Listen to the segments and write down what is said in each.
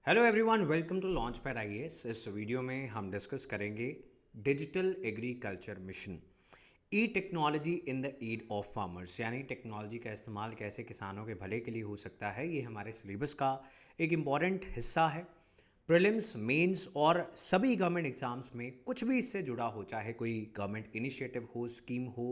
Hello everyone, welcome to launch pad IAS. इस video में हम डिस्कस करेंगे digital agriculture mission, E technology in the aid of farmers, यानी technology का इस्तेमाल कैसे किसानों के भले के लिए हो सकता है। ये हमारे सिलेबस का एक इम्पॉर्टेंट हिस्सा है। प्रीलिम्स, मेंस और सभी गवर्नमेंट एग्जाम्स में कुछ भी इससे जुड़ा हो, चाहे कोई गवर्नमेंट इनिशिएटिव हो, स्कीम हो,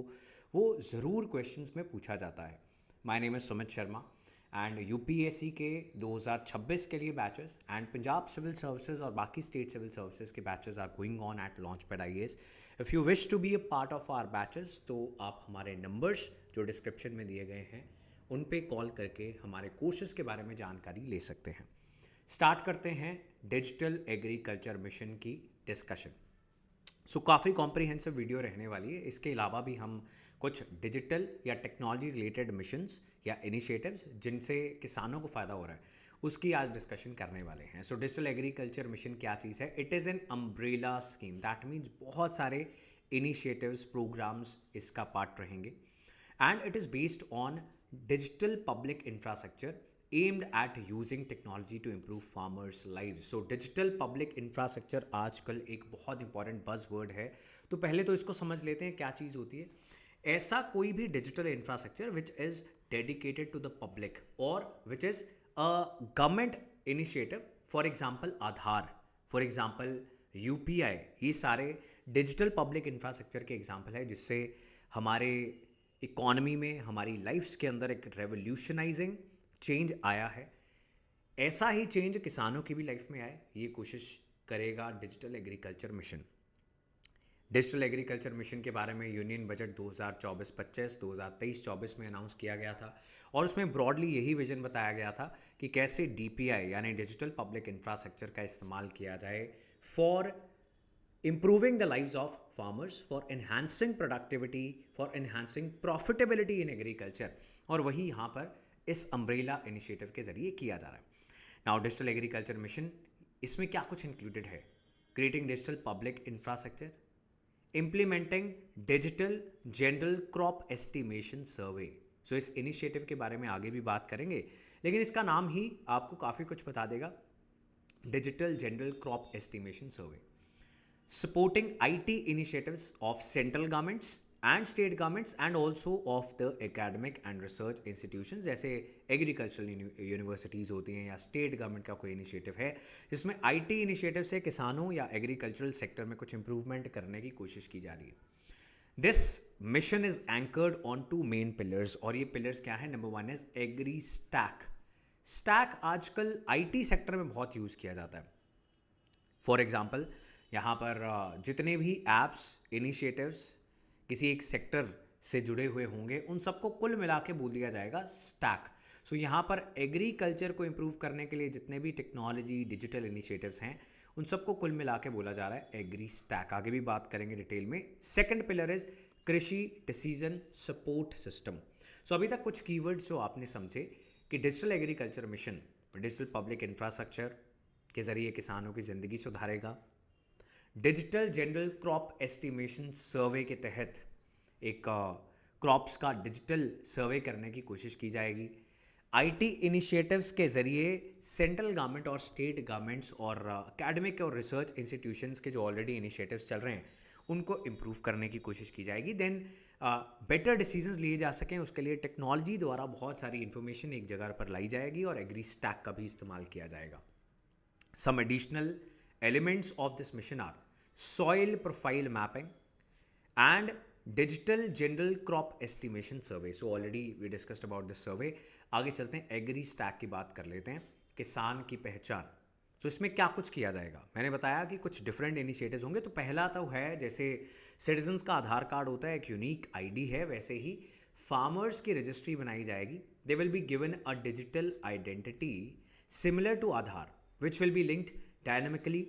वो ज़रूर क्वेश्चंस में पूछा जाता है। My name is Sumit Sharma and UPSC के 2026 के लिए batches and Punjab civil services और बाकी स्टेट सिविल सर्विसेज के batches are going on at launch pad IAS. If you wish to be a part of our batches तो आप हमारे नंबर्स जो डिस्क्रिप्शन में दिए गए हैं उन पे कॉल करके हमारे कोर्सेज के बारे में जानकारी ले सकते हैं। स्टार्ट करते हैं डिजिटल एग्रीकल्चर मिशन की डिस्कशन। काफ़ी कॉम्प्रिहेंसिव वीडियो रहने वाली है। इसके अलावा भी हम कुछ डिजिटल या टेक्नोलॉजी रिलेटेड मिशंस या इनिशिएटिव्स जिनसे किसानों को फ़ायदा हो रहा है उसकी आज डिस्कशन करने वाले हैं। डिजिटल एग्रीकल्चर मिशन क्या चीज़ है? It is an umbrella scheme, that means बहुत सारे इनिशिएटिव्स, प्रोग्राम्स इसका पार्ट रहेंगे and it is based on digital public infrastructure aimed at using technology to improve farmers lives। Digital public infrastructure आजकल एक बहुत important buzz word है। तो पहले तो इसको समझ लेते हैं क्या चीज़ होती है। ऐसा कोई भी digital infrastructure which is dedicated to the public और which is a government initiative, for example Aadhaar, for example UPI, ये सारे डिजिटल पब्लिक इंफ्रास्ट्रक्चर के एग्जाम्पल है जिससे हमारे इकॉनमी में, हमारी लाइफ्स के अंदर एक रेवोल्यूशनाइजिंग चेंज आया है। ऐसा ही चेंज किसानों की भी लाइफ में आए, ये कोशिश करेगा digital agriculture mission. Digital agriculture mission के बारे में यूनियन बजट 2024-25, 2023-24 में अनाउंस किया गया था और उसमें ब्रॉडली यही विजन बताया गया था कि कैसे डीपीआई यानी डिजिटल पब्लिक इंफ्रास्ट्रक्चर का इस्तेमाल किया जाए for improving the lives of farmers, for enhancing productivity, for enhancing profitability in agriculture। और वही यहाँ पर इस अम्ब्रेला इनिशिएटिव के जरिए किया जा रहा है। नाउ डिजिटल एग्रीकल्चर मिशन, इसमें क्या कुछ इंक्लूडेड है? Creating digital public infrastructure, implementing digital general crop estimation survey. इस इनिशिएटिव के बारे में आगे भी बात करेंगे, लेकिन इसका नाम ही आपको काफ़ी कुछ बता देगा, digital general crop estimation survey. Supporting IT initiatives of central governments and state governments and also of the academic and research institutions, जैसे एग्रीकल्चरल यूनिवर्सिटीज़ होती हैं या स्टेट गवर्नमेंट का कोई इनिशिएटिव है जिसमें IT इनिशिएटिव से किसानों या एग्रीकल्चरल सेक्टर में कुछ इंप्रूवमेंट करने की कोशिश की जा रही है। This mission is anchored on two main pillars, और ये पिलर्स क्या है? Number 1 is agri stack. Stack आजकल IT सेक्टर में बहुत यूज़ किया जाता है। फॉर एग्जाम्पल, यहाँ पर जितने भी एप्स, इनिशिएटिव्स किसी एक सेक्टर से जुड़े हुए होंगे उन सबको कुल मिला के बोल दिया जाएगा स्टैक। यहाँ पर एग्रीकल्चर को इम्प्रूव करने के लिए जितने भी टेक्नोलॉजी, डिजिटल इनिशिएटिव्स हैं उन सबको कुल मिला के बोला जा रहा है एग्री स्टैक। आगे भी बात करेंगे डिटेल में। सेकेंड पिलर इज कृषि डिसीजन सपोर्ट सिस्टम। अभी तक कुछ कीवर्ड्स जो आपने समझे कि digital agriculture mission digital public infrastructure के ज़रिए किसानों की ज़िंदगी सुधारेगा। डिजिटल जनरल क्रॉप एस्टिमेशन सर्वे के तहत एक क्रॉप्स का डिजिटल सर्वे करने की कोशिश की जाएगी। आईटी इनिशिएटिव्स के ज़रिए सेंट्रल गवर्नमेंट और स्टेट गवर्नमेंट्स और एकेडमिक और रिसर्च इंस्टीट्यूशंस के जो ऑलरेडी इनिशिएटिव्स चल रहे हैं उनको इम्प्रूव करने की कोशिश की जाएगी। देन बेटर डिसीजंस लिए जा सकें उसके लिए टेक्नोलॉजी द्वारा बहुत सारी इन्फॉर्मेशन एक जगह पर लाई जाएगी और एग्री स्टैक का भी इस्तेमाल किया जाएगा। Some additional elements of this mission are soil profile mapping and digital general crop estimation survey। already we discussed about this survey। आगे चलते हैं, एग्री स्टैक की बात कर लेते हैं, किसान की पहचान। इसमें क्या कुछ किया जाएगा? मैंने बताया कि कुछ डिफरेंट इनिशिएटिव्स होंगे। तो पहला तो है, जैसे सिटीजन्स का आधार कार्ड होता है, एक यूनिक आईडी है, वैसे ही फार्मर्स की रजिस्ट्री बनाई जाएगी। They will be given a digital identity similar to Aadhaar which will be linked dynamically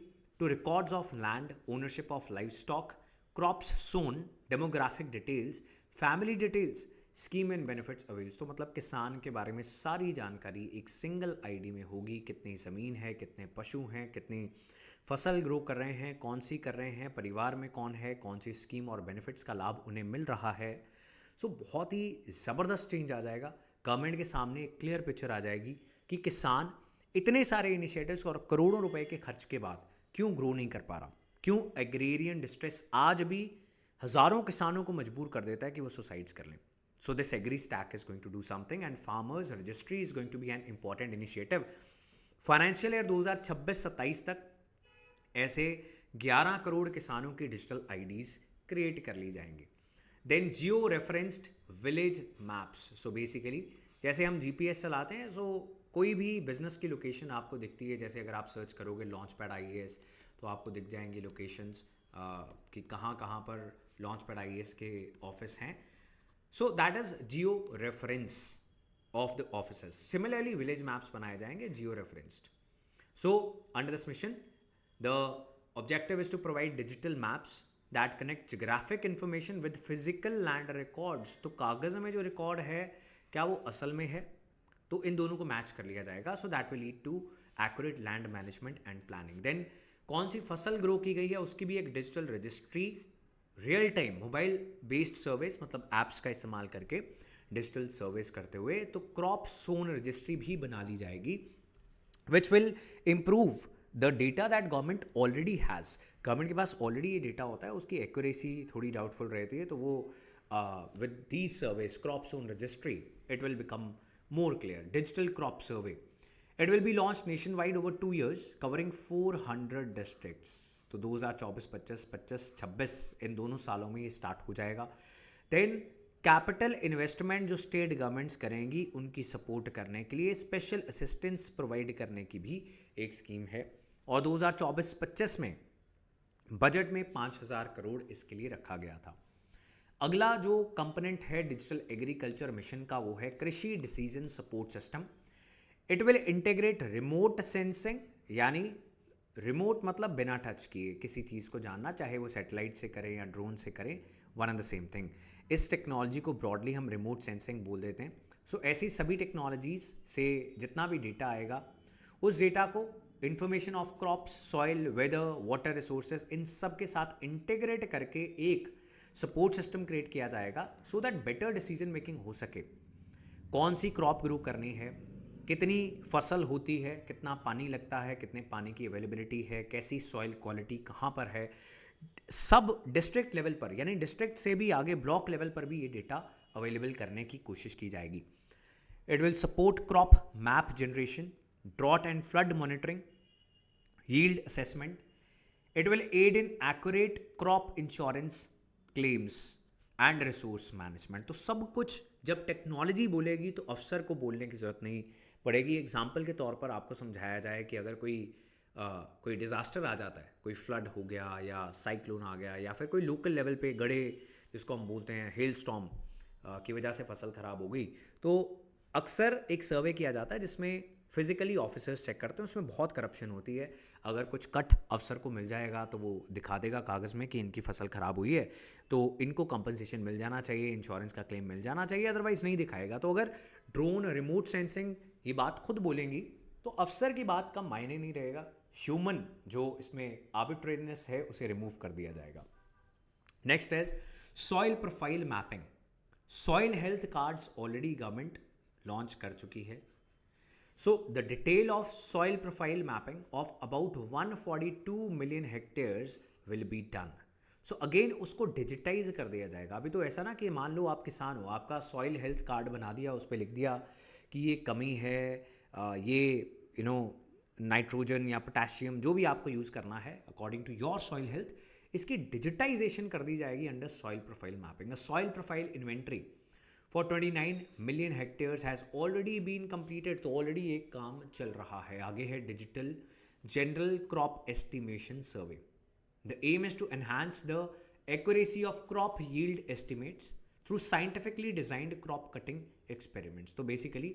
to records of land, ownership of livestock, crops sown, demographic details, family details, scheme and benefits avails। तो मतलब किसान के बारे में सारी जानकारी एक single ID में होगी। कितनी ज़मीन है, कितने पशु हैं, कितनी फसल ग्रो कर रहे हैं, कौन सी कर रहे हैं, परिवार में कौन है, कौन सी स्कीम और बेनिफिट्स का लाभ उन्हें मिल रहा है। बहुत ही ज़बरदस्त चेंज आ जाएगा। गवर्नमेंट के सामने एक क्लियर पिक्चर आ जाएगी कि किसान इतने सारे इनिशिएटिव्स और करोड़ों रुपए के खर्च के बाद क्यों ग्रो नहीं कर पा रहा? क्यों एग्रेरियन डिस्ट्रेस आज भी हजारों किसानों को मजबूर कर देता है कि वो सुसाइड्स कर लें? So this agri stack is going to do something and farmers registry is going to be an important initiative. Financial year 2026-27 तक ऐसे 11 करोड़ किसानों की डिजिटल आईडीज क्रिएट कर ली जाएंगी। Then geo referenced village maps, so basically जैसे हम GPS चलाते हैं, सो कोई भी बिजनेस की लोकेशन आपको दिखती है, जैसे अगर आप सर्च करोगे लॉन्च पैड आईएएस तो आपको दिख जाएंगी लोकेशंस कि कहाँ कहाँ पर लॉन्च पैड आईएएस के ऑफिस हैं। So that is geo reference of the offices. Similarly village maps बनाए जाएंगे geo referenced. So under this mission the objective is to provide digital maps that connect geographic information with physical land records। तो कागज़ में जो record है क्या वो असल में है? तो इन दोनों को मैच कर लिया जाएगा। So that will lead to accurate land management and planning. Then कौन सी फसल ग्रो की गई है उसकी भी एक digital registry, real time mobile based service मतलब एप्स का इस्तेमाल करके डिजिटल सर्विस करते हुए, तो क्रॉप सोन रजिस्ट्री भी बना ली जाएगी which will improve the data that government already has. Government के पास ऑलरेडी ये डेटा होता है, उसकी एक्यूरेसी थोड़ी डाउटफुल रहती है, तो वो with these service crop zone registry it will become more clear. Digital crop survey it will be launch nation wide over 2 years covering 400 districts. तो 2024-25, 25-26 इन दोनों सालों में ये स्टार्ट हो जाएगा। देन कैपिटल इन्वेस्टमेंट जो स्टेट गवर्नमेंट्स करेंगी उनकी सपोर्ट करने के लिए स्पेशल असिस्टेंस प्रोवाइड करने की भी एक स्कीम है, और 2024-25 में बजट में 5,000 करोड़ इसके लिए रखा गया था। अगला जो कंपोनेंट है डिजिटल एग्रीकल्चर मिशन का वो है कृषि decision support system. It will integrate remote sensing, यानी रिमोट मतलब बिना टच किए किसी चीज़ को जानना, चाहे वो सैटेलाइट से करें या ड्रोन से करें, one and the same thing. इस टेक्नोलॉजी को ब्रॉडली हम रिमोट सेंसिंग बोल देते हैं। सो ऐसी सभी टेक्नोलॉजीज़ से जितना भी डेटा आएगा उस डेटा को information of crops, soil, weather, water resources, इन सब के साथ इंटीग्रेट करके एक सपोर्ट सिस्टम क्रिएट किया जाएगा so that better decision making हो सके। कौन सी क्रॉप ग्रो करनी है, कितनी फसल होती है, कितना पानी लगता है, कितने पानी की अवेलेबिलिटी है, कैसी सॉइल क्वालिटी कहाँ पर है, सब डिस्ट्रिक्ट लेवल पर, यानी डिस्ट्रिक्ट से भी आगे ब्लॉक लेवल पर भी ये डेटा अवेलेबल करने की कोशिश की जाएगी। It will support crop map generation, drought and flood monitoring, yield assessment. It will aid in accurate crop insurance claims and resource management. तो सब कुछ जब टेक्नोलॉजी बोलेगी तो अफसर को बोलने की ज़रूरत नहीं पड़ेगी। एग्जाम्पल के तौर पर आपको समझाया जाए कि अगर कोई डिज़ास्टर आ जाता है, कोई फ्लड हो गया या साइक्लोन आ गया या फिर कोई लोकल लेवल पे गड़े जिसको हम बोलते हैं हेल स्टॉर्म की वजह से फसल ख़राब हो गई, तो अक्सर एक सर्वे किया जाता है जिसमें फिजिकली ऑफिसर्स चेक करते हैं। उसमें बहुत करप्शन होती है। अगर कुछ कट अफसर को मिल जाएगा तो वो दिखा देगा कागज़ में कि इनकी फसल ख़राब हुई है तो इनको कंपनसेशन मिल जाना चाहिए, इंश्योरेंस का क्लेम मिल जाना चाहिए, अदरवाइज़ नहीं दिखाएगा। तो अगर ड्रोन, रिमोट सेंसिंग ये बात खुद बोलेंगी तो अफसर की बात का मायने नहीं रहेगा। ह्यूमन जो इसमें आर्बिट्रेरीनेस है उसे रिमूव कर दिया जाएगा। Next is soil profile mapping. Soil health cards already government launch कर चुकी है। So the detail of soil profile mapping of about 142 million hectares will be done. So again उसको डिजिटाइज कर दिया जाएगा। अभी तो ऐसा ना कि मान लो आप किसान हो, आपका सॉइल हेल्थ कार्ड बना दिया, उस पर लिख दिया कि ये कमी है, ये नाइट्रोजन या पोटेशियम जो भी आपको यूज़ करना है according to your soil health, इसकी डिजिटाइजेशन कर दी जाएगी under soil profile mapping. Soil profile inventory for 29 million hectares has already been completed. तो ऑलरेडी एक काम चल रहा है। आगे है digital general crop estimation survey. The aim is to enhance the accuracy of crop yield estimates through scientifically designed crop cutting experiments. तो basically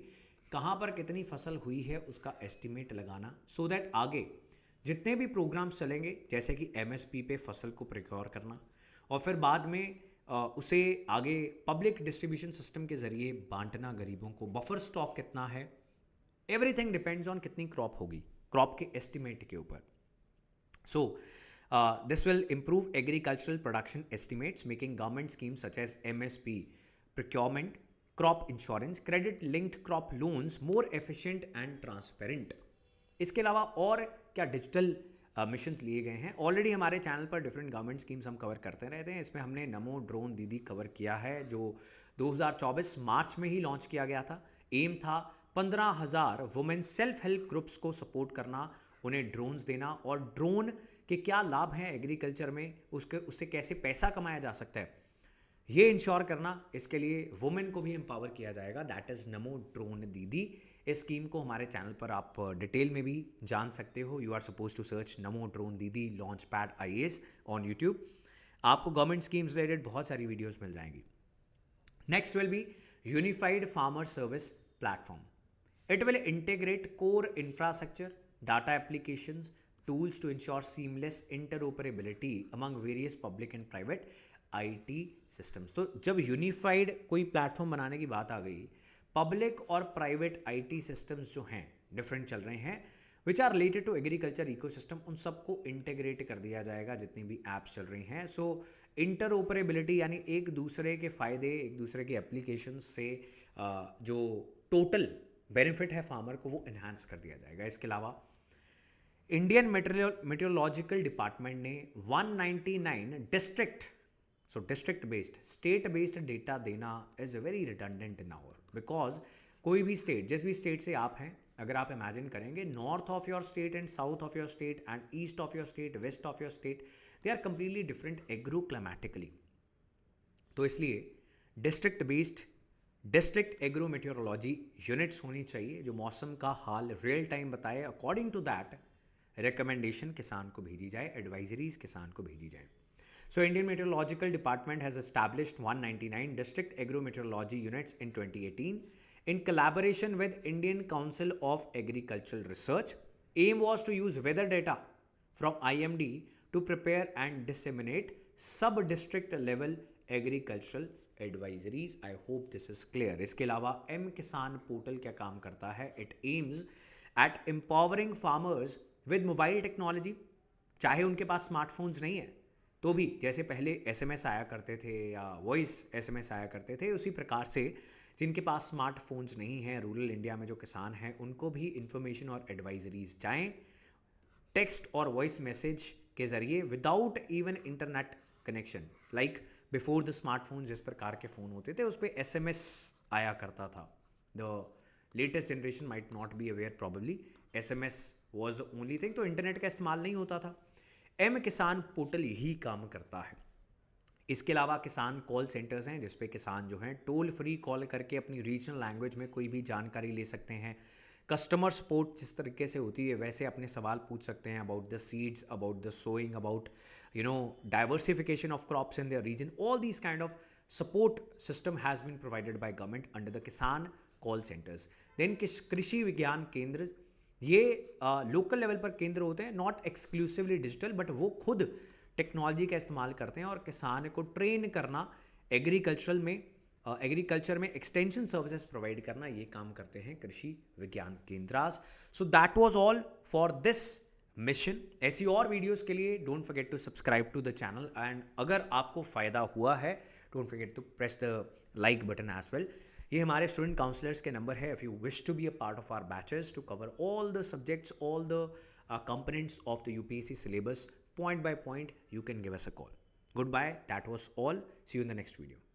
कहाँ पर कितनी फसल हुई है उसका एस्टिमेट लगाना, सो दैट आगे जितने भी प्रोग्राम्स चलेंगे जैसे कि एमएसपी पे फसल को प्रिक्योर करना और फिर बाद में उसे आगे पब्लिक डिस्ट्रीब्यूशन सिस्टम के जरिए बांटना गरीबों को, बफर स्टॉक कितना है, एवरीथिंग डिपेंड्स ऑन कितनी क्रॉप होगी, क्रॉप के एस्टिमेट के ऊपर। So this will improve agricultural production estimates, making government schemes such as MSP, procurement, crop insurance, credit linked crop loans more efficient and transparent. इसके अलावा और क्या डिजिटल मिशंस लिए गए हैं? ऑलरेडी हमारे चैनल पर डिफरेंट गवर्नमेंट स्कीम्स हम कवर करते रहते हैं। इसमें हमने नमो ड्रोन दीदी कवर किया है, जो 2024 मार्च में ही लॉन्च किया गया था। एम था 15,000 वुमेन सेल्फ हेल्प ग्रुप्स को सपोर्ट करना, उन्हें ड्रोन्स देना, और ड्रोन के क्या लाभ हैं एग्रीकल्चर में, उससे कैसे पैसा कमाया जा सकता है, ये इंश्योर करना। इसके लिए वुमेन को भी एम्पावर किया जाएगा, दैट इज़ नमो ड्रोन दीदी। इस स्कीम को हमारे चैनल पर आप डिटेल में भी जान सकते हो। You are suppose to search Namo drone didi launch pad IAS on YouTube. आपको गवर्नमेंट स्कीम्स रिलेटेड बहुत सारी वीडियोस मिल जाएंगी। Next will be unified farmer service platform. It will integrate core infrastructure, data applications, tools to ensure seamless interoperability among various public and private IT systems. तो जब unified कोई platform बनाने की बात आ गई, पब्लिक और प्राइवेट IT सिस्टम्स जो हैं डिफरेंट चल रहे हैं, which are related to agriculture ecosystem, उन सबको इंटीग्रेट कर दिया जाएगा जितनी भी ऐप्स चल रही हैं. सो इंटरऑपरेबिलिटी यानी एक दूसरे के फ़ायदे, एक दूसरे के एप्लीकेशन से जो टोटल बेनिफिट है फार्मर को, वो इन्हांस कर दिया जाएगा. इसके अलावा इंडियन मेट्रोलॉजिकल डिपार्टमेंट ने 199 district based, state based data देना is very redundant in our, because कोई भी स्टेट, जिस भी स्टेट से आप हैं, अगर आप इमेजिन करेंगे north of your state and south of your state and east of your state, west of your state, they are completely different agro climatically. तो इसलिए डिस्ट्रिक्ट एग्रो मेट्रोलॉजी यूनिट्स होनी चाहिए जो मौसम का हाल रियल टाइम बताए. According to that recommendation किसान को भेजी जाए, एडवाइजरीज किसान को भेजी जाए. So Indian Meteorological Department has established 199 district agrometeorology units in 2018 in collaboration with Indian Council of Agricultural Research. Aim was to use weather data from IMD to prepare and disseminate sub-district level agricultural advisories. I hope this is clear. इसके अलावा M किसान portal क्या काम करता है? It aims at empowering farmers with mobile technology. चाहे उनके पास smartphones नहीं है तो भी, जैसे पहले SMS आया करते थे या वॉइस SMS आया करते थे, उसी प्रकार से जिनके पास स्मार्टफोन्स नहीं हैं, रूरल इंडिया में जो किसान हैं, उनको भी इंफॉर्मेशन और एडवाइजरीज जाएं टेक्स्ट और वॉइस मैसेज के ज़रिए without even internet connection. Like before the smartphone जिस प्रकार के फ़ोन होते थे उस पर SMS आया करता था. The latest generation might not be aware, probably SMS was the only thing, तो इंटरनेट का इस्तेमाल नहीं होता था. M किसान पोर्टल यही काम करता है. इसके अलावा किसान कॉल सेंटर्स हैं जिस पे किसान जो हैं टोल फ्री कॉल करके अपनी रीजनल लैंग्वेज में कोई भी जानकारी ले सकते हैं. कस्टमर सपोर्ट जिस तरीके से होती है वैसे अपने सवाल पूछ सकते हैं about the seeds, about the sowing, about diversification of crops in their region. All these kind of support system has been provided by government under the Kisan call centres. Then Krishi Vigyan केंद्र, ये लोकल लेवल पर केंद्र होते हैं, not exclusively digital, but वो खुद technology का इस्तेमाल करते हैं और किसान को ट्रेन करना, एग्रीकल्चर में एक्सटेंशन सर्विसेज प्रोवाइड करना, ये काम करते हैं Krishi Vigyan Kendras. So that was all for this mission. ऐसी और वीडियोस के लिए don't forget to subscribe to the channel, and अगर आपको फ़ायदा हुआ है don't forget to press the like button as well. ये हमारे स्टूडेंट काउंसलर्स के नंबर है. If you wish to be a part of our batches to cover all the subjects, all the components of the UPSC syllabus point by point, you can give us a call. Goodbye. That was all. See you in the next video.